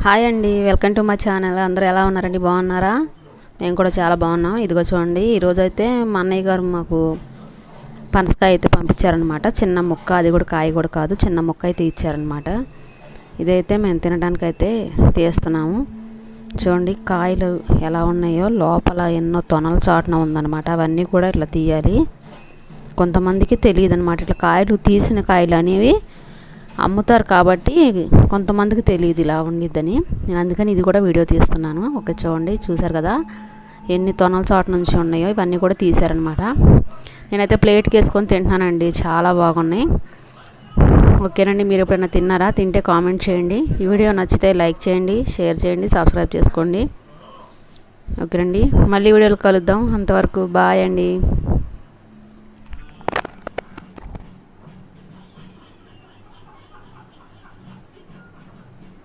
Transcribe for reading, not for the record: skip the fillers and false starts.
Hi అండి, welcome to my channel. అందరూ ఎలా ఉన్నారండి? బాగున్నారా? మేము కూడా చాలా బాగున్నాం. ఇదిగో చూడండి, ఈరోజైతే మా అన్నయ్య గారు మాకు పనసకాయ అయితే పంపించారనమాట. చిన్న ముక్క, అది కూడా కాయ కూడా కాదు, చిన్న ముక్క అయితే ఇచ్చారనమాట. ఇదైతే మేము తినడానికైతే తీస్తున్నాము. చూడండి కాయలు ఎలా ఉన్నాయో, లోపల ఎన్నో తొనల చాటున ఉందన్నమాట. అవన్నీ కూడా ఇట్లా తీయాలి. కొంతమందికి తెలియదు అనమాట, ఇట్లా కాయలు తీసిన కాయలు అనేవి అమ్ముతారు కాబట్టి కొంతమందికి తెలియదు ఇలా ఉండిద్దని. నేను అందుకని ఇది కూడా వీడియో తీస్తున్నాను. ఓకే, చూడండి, చూసారు కదా ఎన్ని తొనల చాటు నుంచి ఉన్నాయో. ఇవన్నీ కూడా తీసారనమాట. నేనైతే ప్లేట్కి వేసుకొని తింటున్నానండి, చాలా బాగున్నాయి. ఓకేనండి, మీరు ఎప్పుడైనా తిన్నారా? తింటే కామెంట్ చేయండి. ఈ వీడియో నచ్చితే లైక్ చేయండి, షేర్ చేయండి, సబ్స్క్రైబ్ చేసుకోండి. ఓకేనండి, మళ్ళీ వీడియోలు కలుద్దాం. అంతవరకు బాయ్ అండి.